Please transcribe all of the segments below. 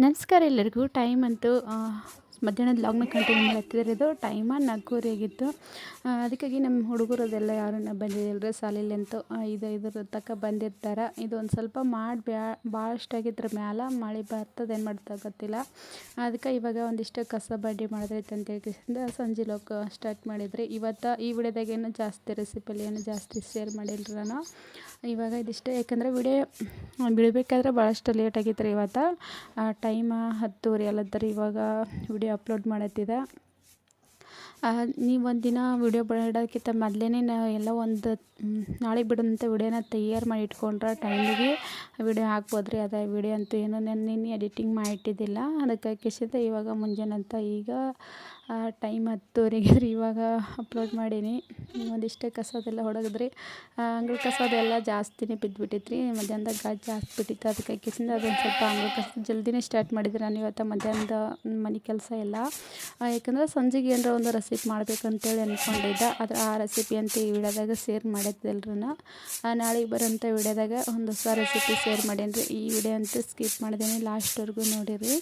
ನಮಸ್ಕಾರ ಎಲ್ಲರಿಗೂ. ಟೈಮ್ ಅಂತೂ ಮಧ್ಯಾಹ್ನದ ಲಾಗ್ನ ಕಂಟಿನ್ಯೂ ಮಾಡತ್ತಿರೋದು. ಟೈಮ 4:30 ಆಗಿತ್ತು. ಅದಕ್ಕಾಗಿ ನಮ್ಮ ಹುಡುಗರದೆಲ್ಲ ಯಾರನ್ನ ಬಂದಿದ್ದಿಲ್ಲರಿ ಸಾಲಿಲಿಂತು 5 ತನಕ ಬಂದಿರ್ತಾರೆ. ಇದು ಒಂದು ಸ್ವಲ್ಪ ಮಾಡಿ ಭಾಳಷ್ಟಾಗಿದ್ರ ಮ್ಯಾಲ ಮಳೆ ಬರ್ತದೆ ಏನು ಮಾಡ್ತಾ ಗೊತ್ತಿಲ್ಲ. ಅದಕ್ಕೆ ಇವಾಗ ಒಂದಿಷ್ಟು ಕಸ ಬಂಡಿ ಮಾಡಿದ್ರೈತೆ ಅಂತೇಳಿ ಸಂಜೆ ಲಾಗ್ ಸ್ಟಾರ್ಟ್ ಮಾಡಿದ್ರಿ. ಇವತ್ತು ಈ ವಿಡಿಯೋದಾಗೇನು ಜಾಸ್ತಿ ರೆಸಿಪಿಲಿ ಏನು ಜಾಸ್ತಿ ಶೇರ್ ಮಾಡಿಲ್ರಿ ನಾನು. ಇವಾಗ ಇದಿಷ್ಟೇ, ಯಾಕಂದರೆ ವಿಡಿಯೋ ಬಿಡಬೇಕಾದ್ರೆ ಭಾಳಷ್ಟು ಲೇಟ್ ಆಗಿತ್ತು ರೀ ಇವತ್ತು. ಟೈಮ 10:30 ಅಲ್ಲತ್ತರಿ ಇವಾಗ ವಿಡಿಯೋ ಅಪ್ಲೋಡ್ ಮಾಡತ್ತಿದೆ. ನೀವು ಒಂದಿನ ವಿಡಿಯೋ ಬಿಡೋಕ್ಕಿಂತ ಮೊದಲೇ ಎಲ್ಲ ಒಂದು ನಾಳೆಗೆ ಬಿಡೋಂಥ ವಿಡಿಯೋನ ತಯಾರು ಮಾಡಿ ಇಟ್ಕೊಂಡ್ರೆ ಟೈಮಿಗೆ ವಿಡಿಯೋ ಹಾಕ್ಬೋದು ರೀ. ಅದೇ ವಿಡಿಯೋ ಅಂತೂ ಏನೋ ನಿನ್ನೆ ಎಡಿಟಿಂಗ್ ಮಾಡಿ ಇಟ್ಟಿದ್ದಿಲ್ಲ. ಅದಕ್ಕೆ ಇವಾಗ ಮುಂಜಾನೆ ಈಗ ಟೈಮ್ 10:30 ರೀ. ಇವಾಗ ಅಪ್ಲೋಡ್ ಮಾಡೀನಿ. ಒಂದಿಷ್ಟೇ ಕಸದೆಲ್ಲ ಹೊಡಗದ್ರಿ. ಅಂಗಳ ಕಸದೆಲ್ಲ ಜಾಸ್ತಿನೇ ಬಿದ್ದುಬಿಟ್ಟಿತ್ತು ರೀ. ಮಧ್ಯಾಹ್ನದಾಗ ಗಾಳಿ ಜಾಸ್ತಿ ಬಿಟ್ಟಿತ್ತು. ಅದಕ್ಕೆ ಅದೊಂದು ಸ್ವಲ್ಪ ಅಂಗಳ ಕಸ ಜಲ್ದಿನೇ ಸ್ಟಾರ್ಟ್ ಮಾಡಿದ್ರಿ ನಾನು ಇವತ್ತು. ಮಧ್ಯಾಹ್ನದ ಮನೆ ಕೆಲಸ ಎಲ್ಲ ಯಾಕಂದ್ರೆ ಸಂಜೆಗೆ ಏನಾರ ಒಂದು ರೆಸಿಪಿ ಮಾಡ್ಬೇಕಂತೇಳಿ ಅಂದ್ಕೊಂಡಿದ್ದೆ. ಆದರೆ ಆ ರೆಸಿಪಿ ಅಂತ ಈ ವಿಡಿಯೋದಾಗ ಶೇರ್ ಮಾಡಿದ್ದೆಲ್ರಿ. ನಾಳೆಗೆ ಬರೋಂಥ ವಿಡಿಯೋದಾಗ ಒಂದು ಹೊಸ ರೆಸಿಪಿ ಶೇರ್ ಮಾಡೀನಿ ರೀ. ಈ ವಿಡಿಯೋ ಅಂತೂ ಸ್ಕಿಪ್ ಮಾಡಿದ್ದೀನಿ, ಲಾಸ್ಟ್ವರೆಗೂ ನೋಡಿರಿ.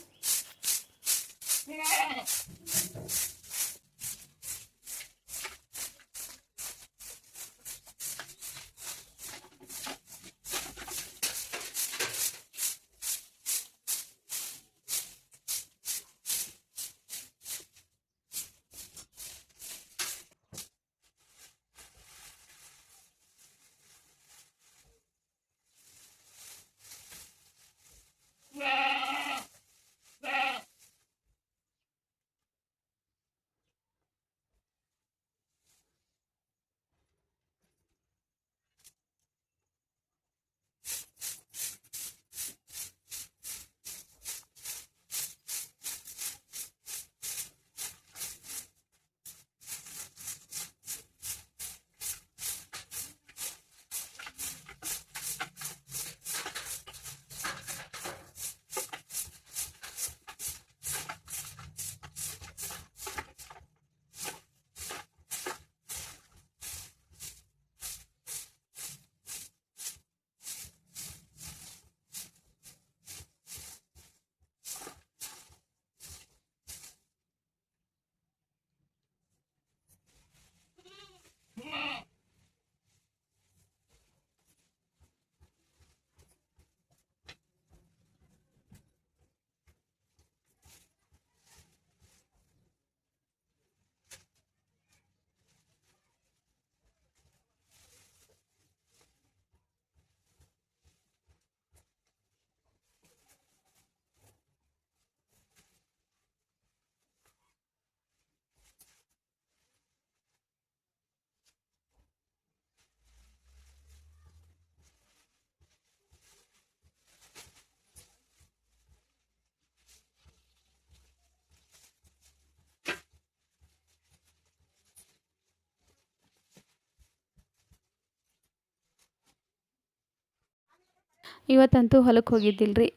ಇವತ್ತಂತೂ ಹೊಲಕ್ಕೆ ಹೋಗಿದ್ದಿಲ್ಲ ರೀ.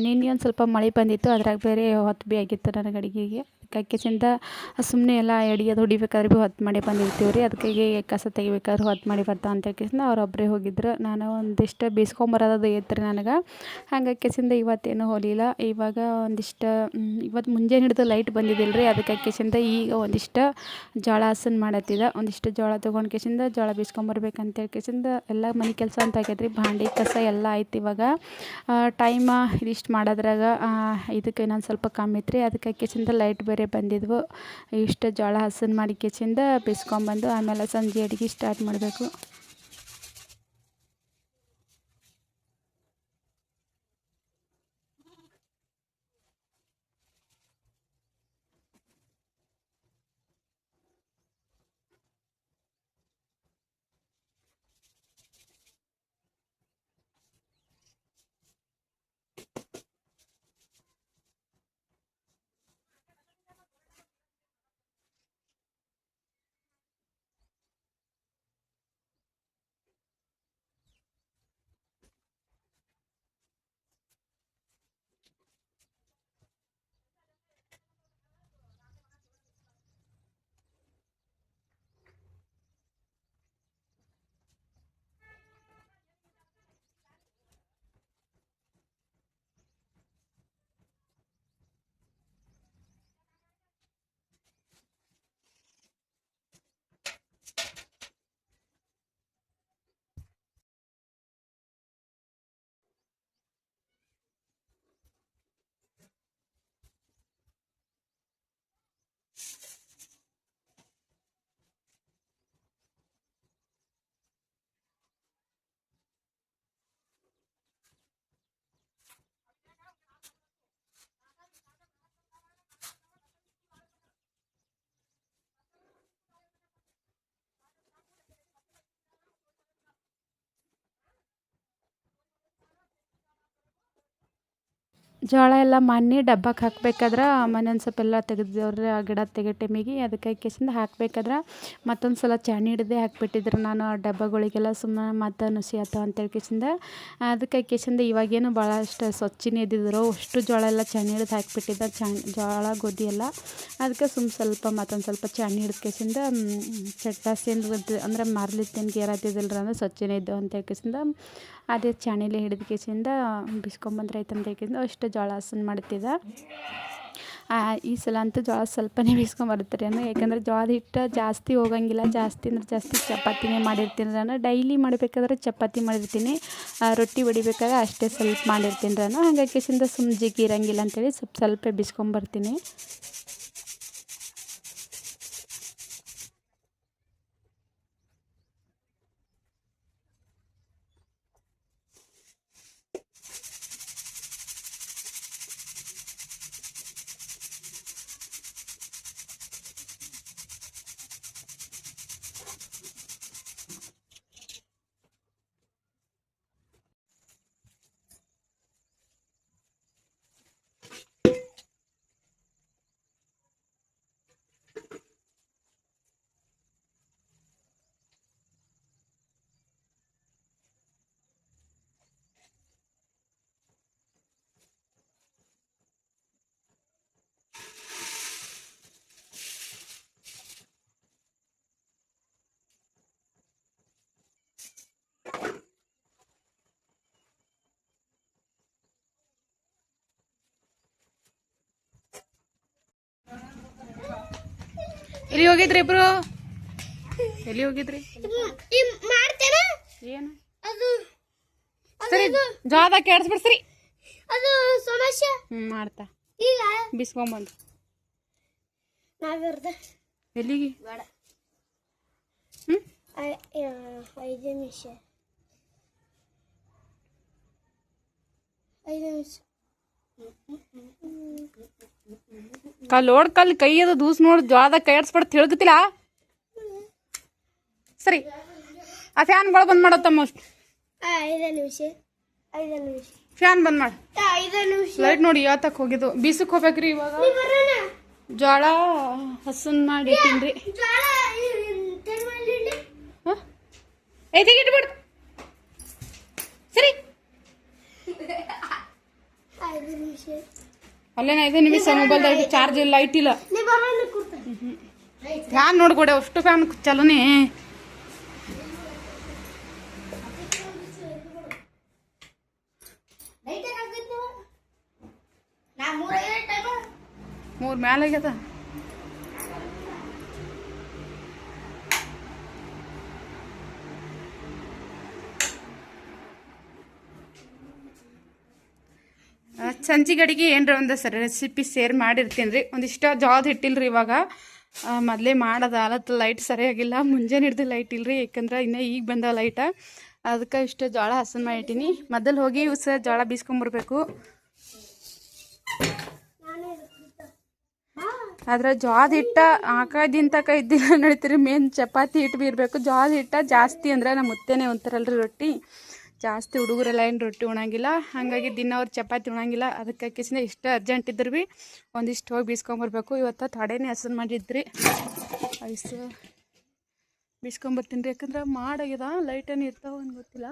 ನಿನ್ನೆ ಒಂದು ಸ್ವಲ್ಪ ಮಳೆ ಬಂದಿತ್ತು. ಅದ್ರಾಗ ಬೇರೆ ಹೊತ್ತು ಭೀ ಆಗಿತ್ತು ನನಗೆ ಅಡುಗೆಗೆ. ಅದಕ್ಕೆಸಿಂದ ಸುಮ್ಮನೆ ಎಲ್ಲ ಅಡುಗೆ ಹೊಡಿಬೇಕಾದ್ರೆ ಭೀ ಹೊತ್ತು ಮಾಡಿ ಬಂದಿರ್ತೀವಿ ರೀ. ಅದಕ್ಕಾಗಿ ಕಸ ತೆಗಿಬೇಕಾದ್ರೆ ಹೊತ್ತು ಮಾಡಿ ಬರ್ತಾ ಅಂತ ಕೇಸಿಂದ ಅವರೊಬ್ಬರೇ ಹೋಗಿದ್ರು. ನಾನು ಒಂದಿಷ್ಟು ಬೀಸ್ಕೊಂಬರೋದು ಇತ್ತು ರೀ ನನಗೆ. ಹಾಗಾಗಿಸಿಂದ ಇವತ್ತೇನು ಹೋಗಲಿಲ್ಲ. ಇವಾಗ ಒಂದಿಷ್ಟು ಇವತ್ತು ಮುಂಜಾನೆ ಹಿಡಿದು ಲೈಟ್ ಬಂದಿದ್ದಿಲ್ಲ ರೀ. ಅದಕ್ಕಾಗಿಸಿಂದ ಈಗ ಒಂದಿಷ್ಟು ಜೋಳ ಹಸನ್ ಮಾಡತ್ತಿದ್ದೆ. ಒಂದಿಷ್ಟು ಜೋಳ ತೊಗೊಂಡು ಕೇಸಿಂದ ಜೋಳ ಬೀಸ್ಕೊಂಬರ್ಬೇಕಂತ ಕೇಸಿಂದ ಎಲ್ಲ ಮನೆ ಕೆಲಸ ಅಂತ ಆಗೈತೆ ರೀ. ಭಾಂಡಿ ಕಸ ಎಲ್ಲ ಆಯ್ತು. ಇವಾಗ ಟೈಮ ಇದಿಷ್ಟು ಮಾಡೋದ್ರಾಗ ಇದಕ್ಕೆ ಇನ್ನೊಂದು ಸ್ವಲ್ಪ ಕಮ್ಮಿ ಇತ್ತು ರೀ. ಅದಕ್ಕಾಗಿಸಿಂದ ಲೈಟ್ ಬೇರೆ ಬಂದಿದ್ವು. ಇಷ್ಟು ಜೋಳ ಹಸನ್ ಮಾಡಿ ಕೇಸಿಂದ ಬೀಸ್ಕೊಂಬಂದು ಆಮೇಲೆ ಸಂಜೆ ಅಡುಗೆ ಸ್ಟಾರ್ಟ್ ಮಾಡಬೇಕು. ಜೋಳ ಎಲ್ಲ ಮಣ್ಣಿ ಡಬ್ಬಕ್ಕೆ ಹಾಕ್ಬೇಕಾದ್ರೆ ಮಣ್ಣೊಂದು ಸ್ವಲ್ಪ ಎಲ್ಲ ತೆಗೆದವ್ರೆ ಆ ಗಿಡ ತೆಗೆ ಟೈಮಿಗೆ ಅದಕ್ಕೆ ಕೆಸಿಂದ ಹಾಕ್ಬೇಕಾದ್ರೆ ಮತ್ತೊಂದು ಸಲ ಚಾಣಿ ಹಿಡ್ದೆ ಹಾಕ್ಬಿಟ್ಟಿದ್ರು ನಾನು ಆ ಡಬ್ಬಗಳಿಗೆಲ್ಲ ಸುಮ್ಮನೆ ಮತ್ತೆ ನುಸಿ ಆಯ್ತು ಅಂತೇಳಿ ಕೆಸಿಂದ ಅದಕ್ಕೆ ಕೆಸಿಂದ ಇವಾಗೇನು ಭಾಳ ಅಷ್ಟು ಸ್ವಚ್ಛನೇ ಇದ್ದಿದ್ರು ಅಷ್ಟು ಜೋಳ ಎಲ್ಲ ಚಾಣಿ ಹಿಡ್ದು ಹಾಕ್ಬಿಟ್ಟಿದ್ದೆ ಜೋಳ ಗೋಧಿ ಎಲ್ಲ ಅದಕ್ಕೆ ಸ್ವಲ್ಪ ಮತ್ತೊಂದು ಸ್ವಲ್ಪ ಚಾಣಿ ಹಿಡ್ದು ಕೆಸಿಂದ ಚಟ್ಟಾಸಿಂದ ಅಂದ್ರೆ ಮಾರ್ಲಿತ್ತೇನು ಗೇರಾತಿದ್ದಿಲ್ರ ಅಂದ್ರೆ ಸ್ವಚ್ಛನೇ ಇದ್ದು ಅಂತೇಳಿ ಕೆಸಿಂದ ಅದೇ ಚಾಣಿಲೆ ಹಿಡಿದ ಕೇಸಿಂದ ಬಿಸ್ಕೊಂಬಂದ್ರೆ ಆಯ್ತಂತ ಕೇಸಿಂದ ಅಷ್ಟು ಜೋಳ ಹಸನ್ ಮಾಡ್ತಿದ್ದೆ. ಈ ಸಲ ಅಂತೂ ಜೋಳ ಸ್ವಲ್ಪನೇ ಬೀಸ್ಕೊಂಬರ್ತಾರೆ ನಾನು, ಯಾಕಂದರೆ ಜೋಳದ ಹಿಟ್ಟು ಜಾಸ್ತಿ ಹೋಗಂಗಿಲ್ಲ, ಜಾಸ್ತಿ ಅಂದ್ರೆ ಜಾಸ್ತಿ ಚಪಾತಿನೇ ಮಾಡಿರ್ತೀನಿ ನಾನು. ಡೈಲಿ ಮಾಡಬೇಕಾದ್ರೆ ಚಪಾತಿ ಮಾಡಿರ್ತೀನಿ, ರೊಟ್ಟಿ ಬಡಿಬೇಕಾದ್ರೆ ಅಷ್ಟೇ ಸ್ವಲ್ಪ ಮಾಡಿರ್ತೀನಿ ನಾನು. ಹಾಗಾಗಿ ಕೇಸಿಂದ ಜಿಗಿ ಇರಂಗಿಲ್ಲ ಅಂತೇಳಿ ಸ್ವಲ್ಪ ಬೀಸ್ಕೊಂಬರ್ತೀನಿ. ಎಲ್ಲಿ ಹೋಗಿದ್ರಿ ಇಬ್ರು? ಎಲ್ಲಿ ಹೋಗಿದ್ರಿ? ಏನು ಸರಿ ಜೋಳದಾಗ ಕೇಳಿಸ್ಬಿಡ್ಸ್ರಿ ಅದು ಸಮಸ್ಯೆ. ಮಾಡ್ತಾ ಬಿಸ್ಕೊಂಬಂದು ಎಲ್ಲಿಗೆ? 5 ನಿಮಿಷ ಕಲ್ಲೋಡ್ ಕಲ್ ಕೈ ಅದು ದೂಸ್ ನೋಡಿ ಜೋಳದಾಗ ಕೈ ಆಡ್ಸ್ಬಿಡ್ತು ತಿಳ್ಕತಿಲ್ಲ. ಸರಿ ಆ ಫ್ಯಾನ್ಗಳು ಬಂದ್ ಮಾಡತ್ತಮ್ಮ. 5 ನಿಮಿಷ ಫ್ಯಾನ್ ಬಂದ್ ಮಾಡ. ಲೈಟ್ ನೋಡಿ ಯಾತಕ್ ಹೋಗಿದ್ದು? ಬೀಸಕ್ ಹೋಗ್ಬೇಕ್ರಿ ಇವಾಗ. ಜೋಳ ಹಸನ್ ಮಾಡಿ ಇಟ್ಟಿನ್ರಿ. ಇಟ್ಬಿಡ್ ಸರಿ. ಅಲ್ಲೇನ 5 ನಿಮಿಷ ಮೊಬೈಲ್ದಾಗ ಚಾರ್ಜ್ ಇಲ್ಲ, ಲೈಟ್ ಇಲ್ಲ. ಫ್ಯಾನ್ ನೋಡ್ಕೊಡೆ ಅಷ್ಟು ಫ್ಯಾನ್ ಚಲೋನೇ. ಮೂರ್ ಮ್ಯಾಲ ಆಗ್ಯದ. ಸಂಜೆ ಅಡಿಗೆ ಏನರ ಒಂದು ರೆಸಿಪಿ ಶೇರ್ ಮಾಡಿರ್ತೀನಿ ರೀ. ಒಂದಿಷ್ಟ ಜೋಳದ ಹಿಟ್ಟಿಲ್ರಿ ಇವಾಗ, ಮೊದಲೇ ಮಾಡೋದು ಆಲತ್ತು. ಲೈಟ್ ಸರಿಯಾಗಿಲ್ಲ, ಮುಂಜಾನೆ ಹಿಡ್ದು ಲೈಟ್ ಇಲ್ರಿ, ಯಾಕಂದ್ರೆ ಇನ್ನೂ ಈಗ ಬಂದ ಲೈಟ. ಅದಕ್ಕೆ ಇಷ್ಟು ಜೋಳ ಹಸನ್ ಮಾಡಿಟ್ಟಿನಿ. ಮೊದಲು ಹೋಗಿ ಜೋಳ ಬೀಸ್ಕೊಂಬರ್ಬೇಕು. ಆದ್ರೆ ಜೋಳದ ಹಿಟ್ಟ ಹಾಕೋದಿಂತ ಇದ್ದಿಲ್ಲ ನಡೀತೀರಿ. ಮೇನ್ ಚಪಾತಿ ಹಿಟ್ಟು ಬಿ ಇರಬೇಕು. ಜೋಳದ ಹಿಟ್ಟ ಜಾಸ್ತಿ ಅಂದ್ರೆ ನಮ್ಮ ಮುತ್ತೇನೆ ಉಂತಾರಲ್ರಿ ರೊಟ್ಟಿ, ಜಾಸ್ತಿ ಹುಡುಗರೆಲ್ಲ ಏನು ರೊಟ್ಟಿ ಉಣಂಗಿಲ್ಲ. ಹಾಗಾಗಿ ದಿನ ಅವ್ರು ಚಪಾತಿ ಉಣಂಗಿಲ್ಲ. ಅದಕ್ಕೆ ಕಿಸಿನ ಇಷ್ಟು ಅರ್ಜೆಂಟ್ ಇದ್ರು ಭೀ ಒಂದಿಷ್ಟು ಹೋಗಿ ಬೀಸ್ಕೊಂಬರ್ಬೇಕು. ಇವತ್ತು ತಡೆನೇ ಹಸನ್ ಮಾಡಿದ್ರಿ, ಐಸು ಬೀಸ್ಕೊಂಬರ್ತೀನಿ ರೀ. ಯಾಕಂದ್ರೆ ಮಾಡಾಗ್ಯದ, ಲೈಟೇನು ಇರ್ತಾವ ಅಂತ ಗೊತ್ತಿಲ್ಲ.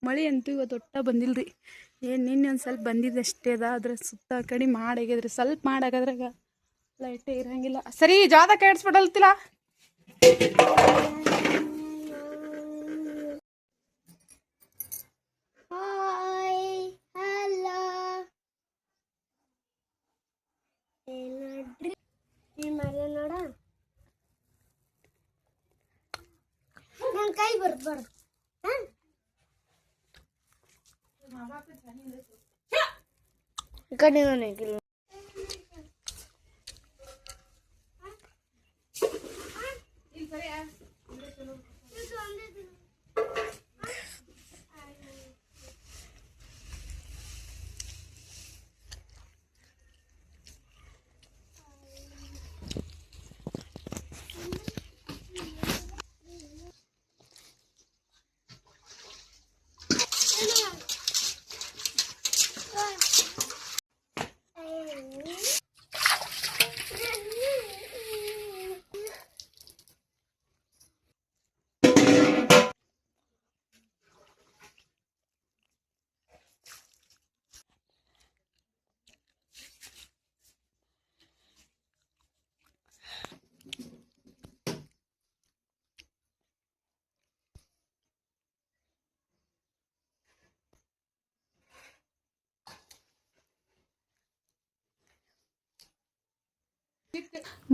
ಮಳೆ ಅಂತೂ ಇವತ್ತು ಒಟ್ಟ ಬಂದಿಲ್ಲ ರೀ. ಏನು ನಿನ್ನೆ ಒಂದು ಸ್ವಲ್ಪ ಬಂದಿದ್ದು ಅಷ್ಟೇ ಅದ. ಅದ್ರ ಸುತ್ತ ಕಡೆ ಮಾಡಾಗ್ಯದ್ರಿ. ಸ್ವಲ್ಪ ಮಾಡಾಗದ್ರಾಗ ಲೈಟೇ ಇರಂಗಿಲ್ಲ. ಸರಿ ಜಾದ ಕೇಳಿಸ್ಬಿಡಲ್ತಿಲ್ಲ. ನೋಡ ನನ್ನ ಕೈ ಬರ್ಬಾರ್ದು. ಕಡೆ ನನಗಿಲ್ಲ.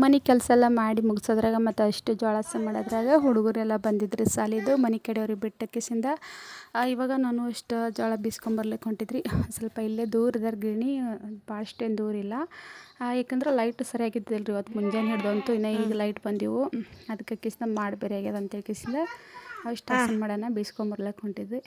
ಮನೆ ಕೆಲಸ ಎಲ್ಲ ಮಾಡಿ ಮುಗಿಸೋದ್ರಾಗ ಮತ್ತು ಅಷ್ಟು ಜೋಳ ಹಸನು ಮಾಡೋದ್ರಾಗ ಹುಡುಗರೆಲ್ಲ ಬಂದಿದ್ರಿ ಸಾಲಿದು ಮನೆ ಕಡೆಯವ್ರಿಗೆ ಬಿಟ್ಟಕ್ಕಿಸಿಂದ ಇವಾಗ ನಾನು ಅಷ್ಟು ಜೋಳ ಬೀಸ್ಕೊಂಬರ್ಲಿಕ್ಕೆ ಹೊಂಟಿದ್ರಿ. ಸ್ವಲ್ಪ ಇಲ್ಲೇ ದೂರ ಇದಾರೆ ಗಿರಣಿ, ಭಾಳ ಅಷ್ಟೇನು ದೂರ ಇಲ್ಲ. ಯಾಕಂದ್ರೆ ಲೈಟ್ ಸರಿಯಾಗಿದ್ದಿಲ್ಲ ರೀ ಇವತ್ತು ಮುಂಜಾನೆ ಹಿಡ್ದಂತೂ. ಇನ್ನು ಈಗ ಲೈಟ್ ಬಂದಿವು, ಅದಕ್ಕೆ ಕಿಸ್ನ ಮಾಡಿ ಬೇರೆ ಆಗ್ಯದ ಅಂತೇಳಿ ಕಿಸಿಂದ ಅಷ್ಟು ಹಸನು ಮಾಡೋಣ ಬೀಸ್ಕೊಂಬರ್ಲಿಕ್ಕೆ ಹೊಂಟಿದ್ವಿ.